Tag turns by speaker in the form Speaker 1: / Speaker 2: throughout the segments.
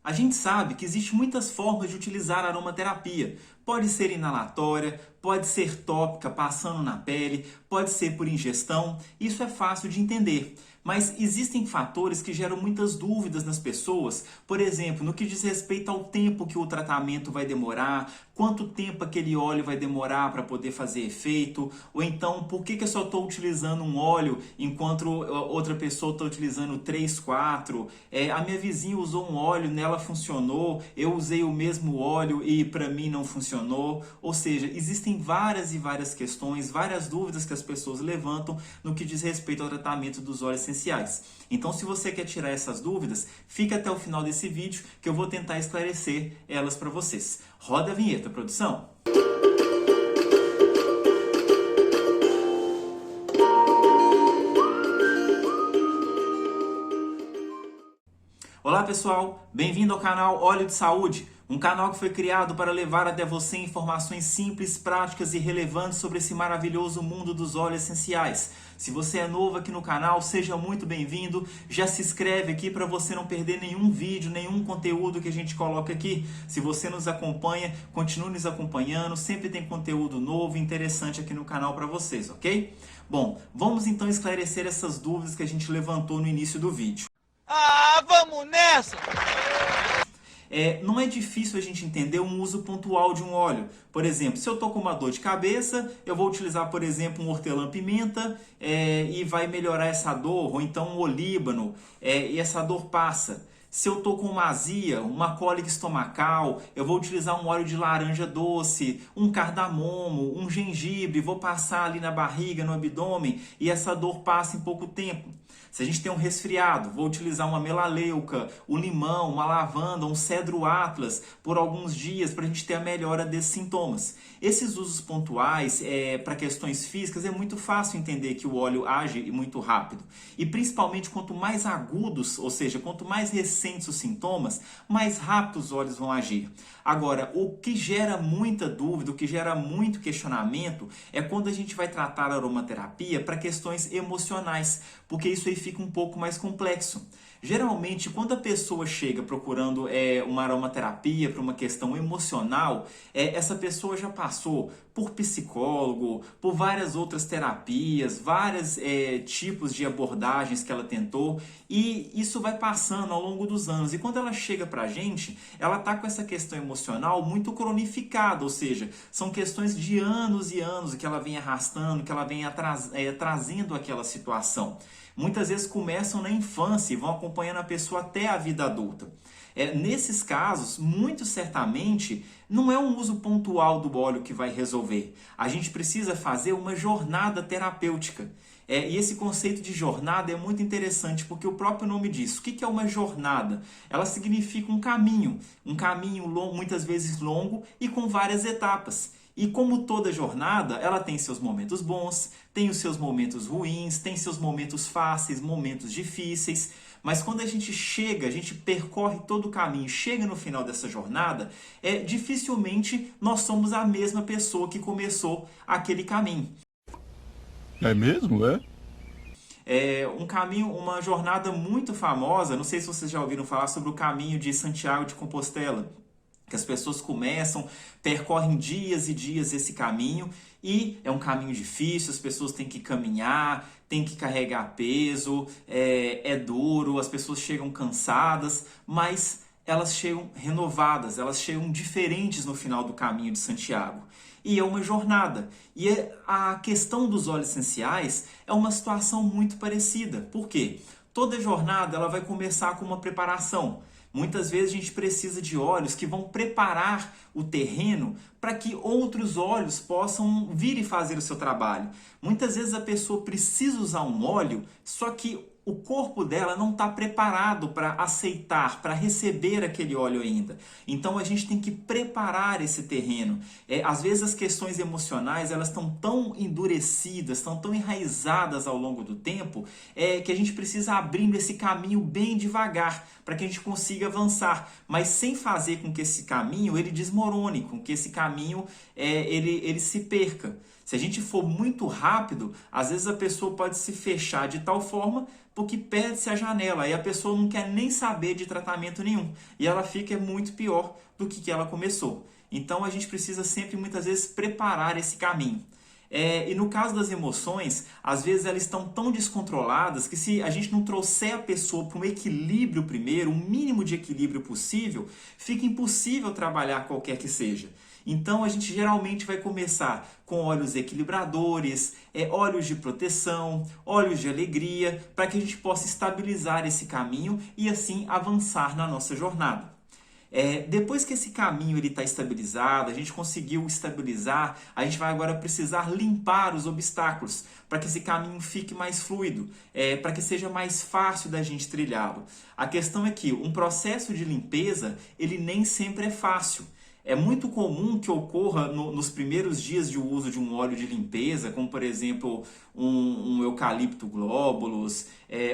Speaker 1: A gente sabe que existem muitas formas de utilizar a aromaterapia. Pode ser inalatória, pode ser tópica, passando na pele, pode ser por ingestão. Isso é fácil de entender. Mas existem fatores que geram muitas dúvidas nas pessoas, por exemplo, no que diz respeito ao tempo que o tratamento vai demorar, quanto tempo aquele óleo vai demorar para poder fazer efeito, ou então por que eu só estou utilizando um óleo enquanto outra pessoa está utilizando 3, 4. A minha vizinha usou um óleo, nela funcionou, eu usei o mesmo óleo e para mim não funcionou. Ou seja, existem várias e várias questões, várias dúvidas que as pessoas levantam no que diz respeito ao tratamento dos óleos essenciais. Então, se você quer tirar essas dúvidas, fica até o final desse vídeo que eu vou tentar esclarecer elas para vocês. Roda a vinheta, produção! Olá pessoal, bem-vindo ao canal Óleo de Saúde, um canal que foi criado para levar até você informações simples, práticas e relevantes sobre esse maravilhoso mundo dos óleos essenciais. Se você é novo aqui no canal, seja muito bem-vindo, já se inscreve aqui para você não perder nenhum vídeo, nenhum conteúdo que a gente coloca aqui. Se você nos acompanha, continue nos acompanhando, sempre tem conteúdo novo e interessante aqui no canal para vocês, ok? Bom, vamos então esclarecer essas dúvidas que a gente levantou no início do vídeo.
Speaker 2: Vamos nessa!
Speaker 1: Não é difícil a gente entender um uso pontual de um óleo. Por exemplo, se eu estou com uma dor de cabeça, eu vou utilizar, por exemplo, um hortelã-pimenta e vai melhorar essa dor, ou então um olíbano e essa dor passa. Se eu estou com uma azia, uma cólica estomacal, eu vou utilizar um óleo de laranja doce, um cardamomo, um gengibre, vou passar ali na barriga, no abdômen e essa dor passa em pouco tempo. Se a gente tem um resfriado, vou utilizar uma melaleuca, um limão, uma lavanda, um cedro atlas por alguns dias para a gente ter a melhora desses sintomas. Esses usos pontuais para questões físicas é muito fácil entender que o óleo age muito rápido. E principalmente quanto mais agudos, ou seja, quanto mais recentes os sintomas, mais rápido os óleos vão agir. Agora, o que gera muita dúvida, o que gera muito questionamento é quando a gente vai tratar a aromaterapia para questões emocionais, porque isso aí fica um pouco mais complexo. Geralmente, quando a pessoa chega procurando uma aromaterapia para uma questão emocional, essa pessoa já passou por psicólogo, por várias outras terapias, vários tipos de abordagens que ela tentou, e isso vai passando ao longo dos anos. E quando ela chega para a gente, ela está com essa questão emocional muito cronificada, ou seja, são questões de anos e anos que ela vem arrastando, que ela vem trazendo aquela situação. Muitas vezes começam na infância e vão acompanhando a pessoa até a vida adulta. Nesses casos, muito certamente, não é um uso pontual do óleo que vai resolver. A gente precisa fazer uma jornada terapêutica. E esse conceito de jornada é muito interessante, porque o próprio nome diz. O que é uma jornada? Ela significa um caminho longo, muitas vezes longo e com várias etapas. E como toda jornada, ela tem seus momentos bons, tem os seus momentos ruins, tem seus momentos fáceis, momentos difíceis. Mas quando a gente chega, a gente percorre todo o caminho, chega no final dessa jornada, dificilmente nós somos a mesma pessoa que começou aquele caminho.
Speaker 3: É mesmo, é?
Speaker 1: Uma jornada muito famosa, não sei se vocês já ouviram falar sobre o caminho de Santiago de Compostela, que as pessoas começam, percorrem dias e dias esse caminho e é um caminho difícil, as pessoas têm que caminhar, têm que carregar peso, é duro, as pessoas chegam cansadas, mas elas chegam renovadas, elas chegam diferentes no final do caminho de Santiago. E é uma jornada. E a questão dos óleos essenciais é uma situação muito parecida. Por quê? Toda jornada ela vai começar com uma preparação. Muitas vezes a gente precisa de óleos que vão preparar o terreno para que outros óleos possam vir e fazer o seu trabalho. Muitas vezes a pessoa precisa usar um óleo, só que o corpo dela não está preparado para aceitar, para receber aquele óleo ainda. Então a gente tem que preparar esse terreno. Às vezes as questões emocionais elas estão tão endurecidas, estão tão enraizadas ao longo do tempo, que a gente precisa abrindo esse caminho bem devagar, para que a gente consiga avançar, mas sem fazer com que esse caminho ele desmorone, com que esse caminho ele se perca. Se a gente for muito rápido, às vezes a pessoa pode se fechar de tal forma porque perde-se a janela. Aí a pessoa não quer nem saber de tratamento nenhum. E ela fica muito pior do que ela começou. Então a gente precisa sempre, muitas vezes, preparar esse caminho. E no caso das emoções, às vezes elas estão tão descontroladas que se a gente não trouxer a pessoa para um equilíbrio primeiro, um mínimo de equilíbrio possível, fica impossível trabalhar qualquer que seja. Então a gente geralmente vai começar com óleos equilibradores, óleos de proteção, óleos de alegria, para que a gente possa estabilizar esse caminho e assim avançar na nossa jornada. Depois que esse caminho está estabilizado, a gente conseguiu estabilizar, a gente vai agora precisar limpar os obstáculos para que esse caminho fique mais fluido, para que seja mais fácil da gente trilhá-lo. A questão é que um processo de limpeza, ele nem sempre é fácil. É muito comum que ocorra nos primeiros dias de uso de um óleo de limpeza, como por exemplo um eucalipto glóbulos,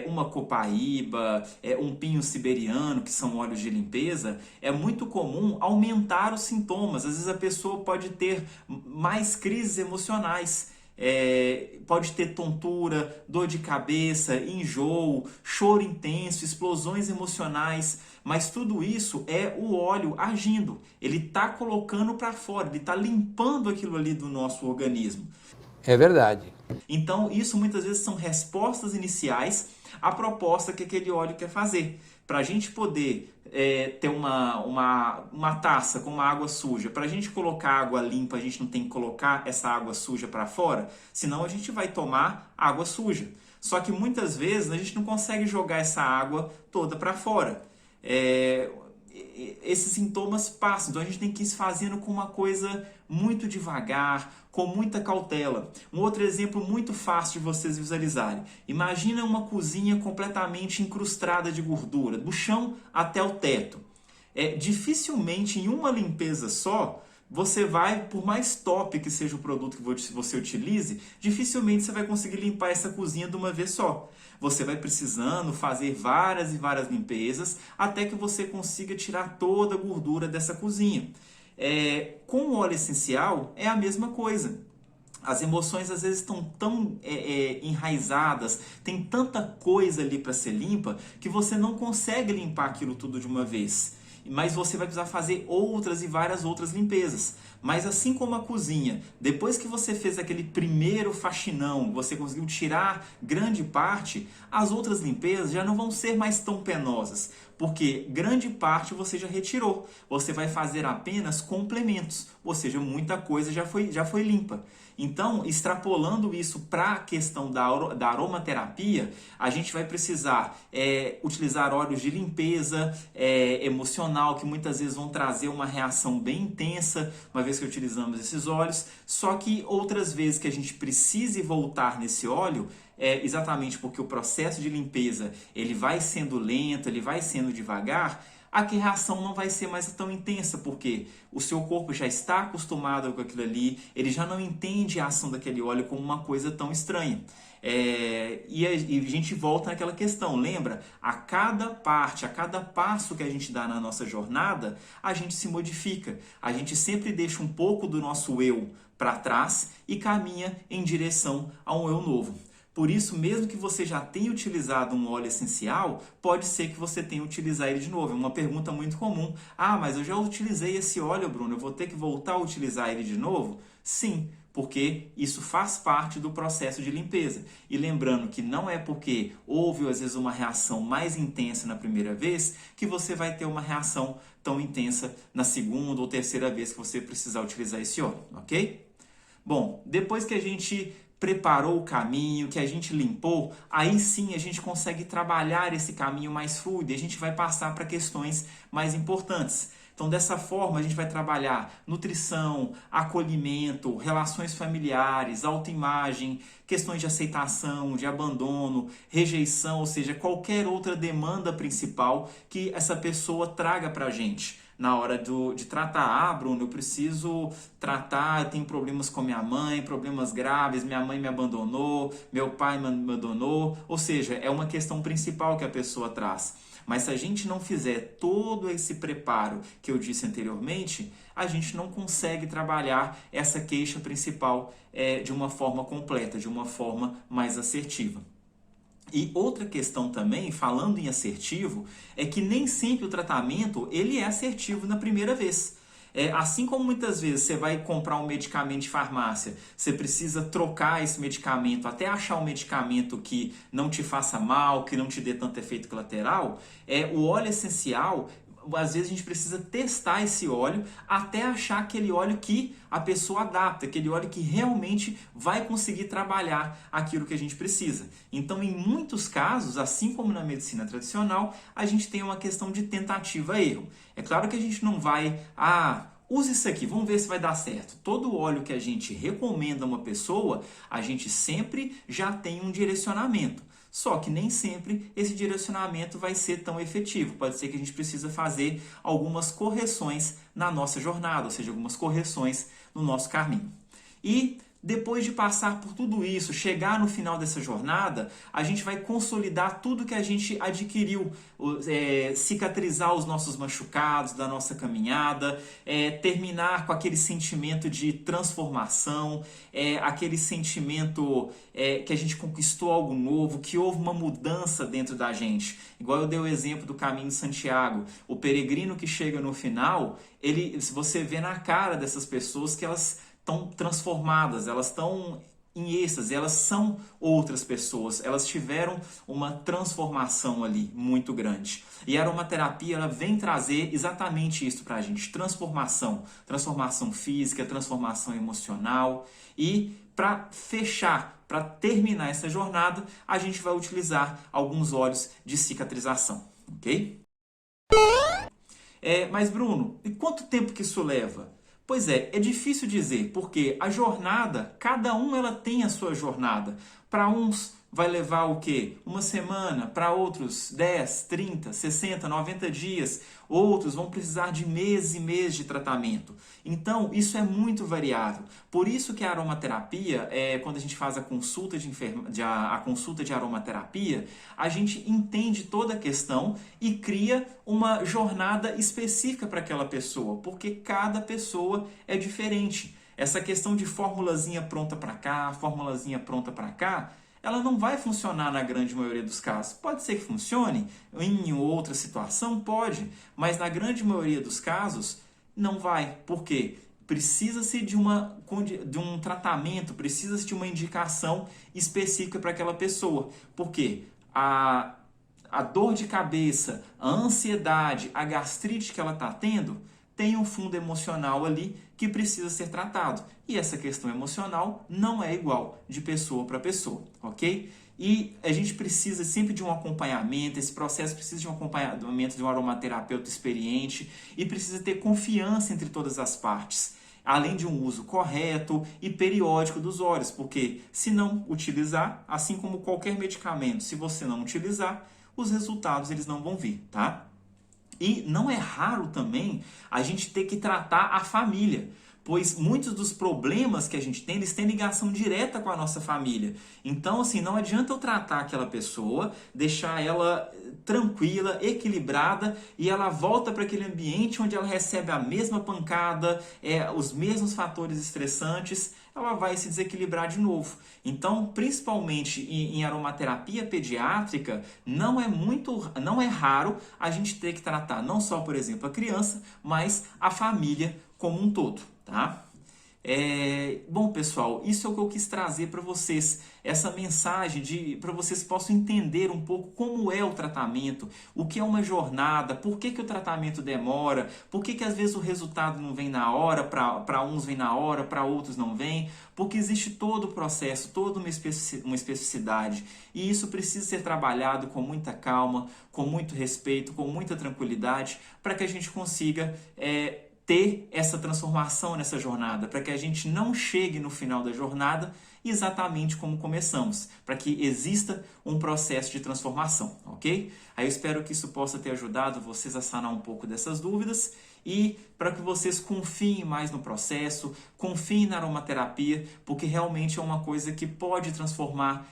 Speaker 1: uma copaíba, um pinho siberiano, que são óleos de limpeza. É muito comum aumentar os sintomas. Às vezes a pessoa pode ter mais crises emocionais. Pode ter tontura, dor de cabeça, enjoo, choro intenso, explosões emocionais, mas tudo isso é o óleo agindo. Ele está colocando para fora, ele está limpando aquilo ali do nosso organismo.
Speaker 4: É verdade.
Speaker 1: Então, isso muitas vezes são respostas iniciais à proposta que aquele óleo quer fazer. Para a gente poder ter uma taça com uma água suja, para a gente colocar água limpa, a gente não tem que colocar essa água suja para fora, senão a gente vai tomar água suja. Só que muitas vezes a gente não consegue jogar essa água toda para fora. Esses sintomas passam, então a gente tem que ir fazendo com uma coisa muito devagar, com muita cautela. Um outro exemplo muito fácil de vocês visualizarem. Imagina uma cozinha completamente incrustada de gordura, do chão até o teto. Dificilmente em uma limpeza só, você vai, por mais top que seja o produto que você utilize, dificilmente você vai conseguir limpar essa cozinha de uma vez só. Você vai precisando fazer várias e várias limpezas até que você consiga tirar toda a gordura dessa cozinha. Com o óleo essencial é a mesma coisa. As emoções às vezes estão tão enraizadas, tem tanta coisa ali para ser limpa, que você não consegue limpar aquilo tudo de uma vez. Mas você vai precisar fazer outras e várias outras limpezas. Mas assim como a cozinha, depois que você fez aquele primeiro faxinão, você conseguiu tirar grande parte, as outras limpezas já não vão ser mais tão penosas, porque grande parte você já retirou. Você vai fazer apenas complementos, ou seja, muita coisa já foi limpa. Então, extrapolando isso para a questão da aromaterapia, a gente vai precisar utilizar óleos de limpeza emocional, que muitas vezes vão trazer uma reação bem intensa, uma vez que utilizamos esses óleos. Só que outras vezes que a gente precise voltar nesse óleo, exatamente porque o processo de limpeza ele vai sendo lento, ele vai sendo devagar, a reação não vai ser mais tão intensa, porque o seu corpo já está acostumado com aquilo ali, ele já não entende a ação daquele óleo como uma coisa tão estranha. E a gente volta naquela questão, lembra? A cada parte, a cada passo que a gente dá na nossa jornada, a gente se modifica. A gente sempre deixa um pouco do nosso eu para trás e caminha em direção a um eu novo. Por isso, mesmo que você já tenha utilizado um óleo essencial, pode ser que você tenha que utilizar ele de novo. É uma pergunta muito comum. Ah, mas eu já utilizei esse óleo, Bruno, eu vou ter que voltar a utilizar ele de novo? Sim, porque isso faz parte do processo de limpeza. E lembrando que não é porque houve, às vezes, uma reação mais intensa na primeira vez, que você vai ter uma reação tão intensa na segunda ou terceira vez que você precisar utilizar esse óleo, ok? Bom, depois que a gente preparou o caminho, que a gente limpou, aí sim a gente consegue trabalhar esse caminho mais fluido e a gente vai passar para questões mais importantes. Então, dessa forma, a gente vai trabalhar nutrição, acolhimento, relações familiares, autoimagem, questões de aceitação, de abandono, rejeição, ou seja, qualquer outra demanda principal que essa pessoa traga para a gente. Na hora de tratar, ah, Bruno, eu preciso tratar, eu tenho problemas com minha mãe, problemas graves, minha mãe me abandonou, meu pai me abandonou, ou seja, é uma questão principal que a pessoa traz. Mas se a gente não fizer todo esse preparo que eu disse anteriormente, a gente não consegue trabalhar essa queixa principal de uma forma completa, de uma forma mais assertiva. E outra questão também, falando em assertivo, é que nem sempre o tratamento ele é assertivo na primeira vez. Assim como muitas vezes você vai comprar um medicamento de farmácia, você precisa trocar esse medicamento até achar um medicamento que não te faça mal, que não te dê tanto efeito colateral, o óleo essencial, às vezes a gente precisa testar esse óleo até achar aquele óleo que a pessoa adapta, aquele óleo que realmente vai conseguir trabalhar aquilo que a gente precisa. Então, em muitos casos, assim como na medicina tradicional, a gente tem uma questão de tentativa-erro. É claro que a gente não vai, use isso aqui, vamos ver se vai dar certo. Todo óleo que a gente recomenda a uma pessoa, a gente sempre já tem um direcionamento. Só que nem sempre esse direcionamento vai ser tão efetivo. Pode ser que a gente precisa fazer algumas correções na nossa jornada, ou seja, algumas correções no nosso caminho. E depois de passar por tudo isso, chegar no final dessa jornada, a gente vai consolidar tudo que a gente adquiriu, cicatrizar os nossos machucados da nossa caminhada, terminar com aquele sentimento de transformação, aquele sentimento que a gente conquistou algo novo, que houve uma mudança dentro da gente. Igual eu dei o exemplo do caminho de Santiago. O peregrino que chega no final, você vê na cara dessas pessoas que elas estão transformadas, elas estão em êxtase, elas são outras pessoas, elas tiveram uma transformação ali muito grande. E a aromaterapia ela vem trazer exatamente isso para a gente, transformação física, transformação emocional. E para fechar, para terminar essa jornada, a gente vai utilizar alguns óleos de cicatrização, ok? Mas Bruno, e quanto tempo que isso leva? Pois é difícil dizer, porque a jornada, cada um ela tem a sua jornada. Para uns vai levar o quê? Uma semana, para outros 10, 30, 60, 90 dias. Outros vão precisar de meses e meses de tratamento. Então, isso é muito variável. Por isso que a aromaterapia, quando a gente faz a consulta a consulta de aromaterapia, a gente entende toda a questão e cria uma jornada específica para aquela pessoa, porque cada pessoa é diferente. Essa questão de formulazinha pronta para cá, formulazinha pronta para cá, ela não vai funcionar na grande maioria dos casos. Pode ser que funcione em outra situação, pode, mas na grande maioria dos casos não vai. Por quê? Precisa-se de um tratamento, precisa-se de uma indicação específica para aquela pessoa. Por quê? A dor de cabeça, a ansiedade, a gastrite que ela está tendo, tem um fundo emocional ali que precisa ser tratado. E essa questão emocional não é igual de pessoa para pessoa, ok? E a gente precisa sempre de um acompanhamento, esse processo precisa de um acompanhamento de um aromaterapeuta experiente e precisa ter confiança entre todas as partes, além de um uso correto e periódico dos óleos, porque se não utilizar, assim como qualquer medicamento, se você não utilizar, os resultados eles não vão vir, tá? E não é raro também a gente ter que tratar a família, pois muitos dos problemas que a gente tem, eles têm ligação direta com a nossa família. Então, assim, não adianta eu tratar aquela pessoa, deixar ela tranquila, equilibrada, e ela volta para aquele ambiente onde ela recebe a mesma pancada, os mesmos fatores estressantes, ela vai se desequilibrar de novo. Então, principalmente em aromaterapia pediátrica, não é raro a gente ter que tratar não só, por exemplo, a criança, mas a família como um todo, tá? Bom, pessoal, isso é o que eu quis trazer para vocês, essa mensagem para vocês possam entender um pouco como é o tratamento, o que é uma jornada, por que o tratamento demora, por que às vezes o resultado não vem na hora, para uns vem na hora, para outros não vem, porque existe todo o processo, toda uma especificidade, e isso precisa ser trabalhado com muita calma, com muito respeito, com muita tranquilidade, para que a gente consiga ter essa transformação nessa jornada, para que a gente não chegue no final da jornada exatamente como começamos, para que exista um processo de transformação, ok? Aí eu espero que isso possa ter ajudado vocês a sanar um pouco dessas dúvidas e para que vocês confiem mais no processo, confiem na aromaterapia, porque realmente é uma coisa que pode transformar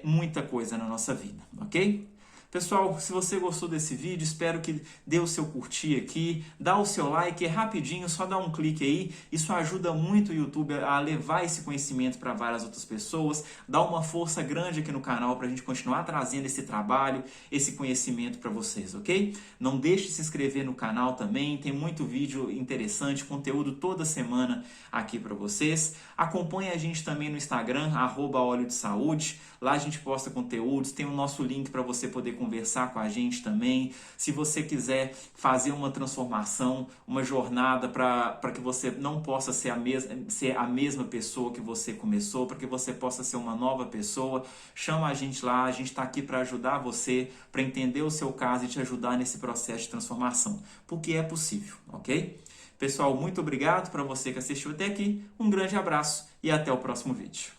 Speaker 1: muita coisa na nossa vida, ok? Pessoal, se você gostou desse vídeo, espero que dê o seu curtir aqui, dá o seu like, é rapidinho, só dá um clique aí. Isso ajuda muito o YouTube a levar esse conhecimento para várias outras pessoas, dá uma força grande aqui no canal para a gente continuar trazendo esse trabalho, esse conhecimento para vocês, ok? Não deixe de se inscrever no canal também, tem muito vídeo interessante, conteúdo toda semana aqui para vocês. Acompanhe a gente também no Instagram, @óleo de saúde. Lá a gente posta conteúdos, tem o nosso link para você poder conversar com a gente também. Se você quiser fazer uma transformação, uma jornada para que você não possa ser a mesma pessoa que você começou, para que você possa ser uma nova pessoa, chama a gente lá, a gente está aqui para ajudar você, para entender o seu caso e te ajudar nesse processo de transformação, porque é possível, ok? Pessoal, muito obrigado para você que assistiu até aqui, um grande abraço e até o próximo vídeo.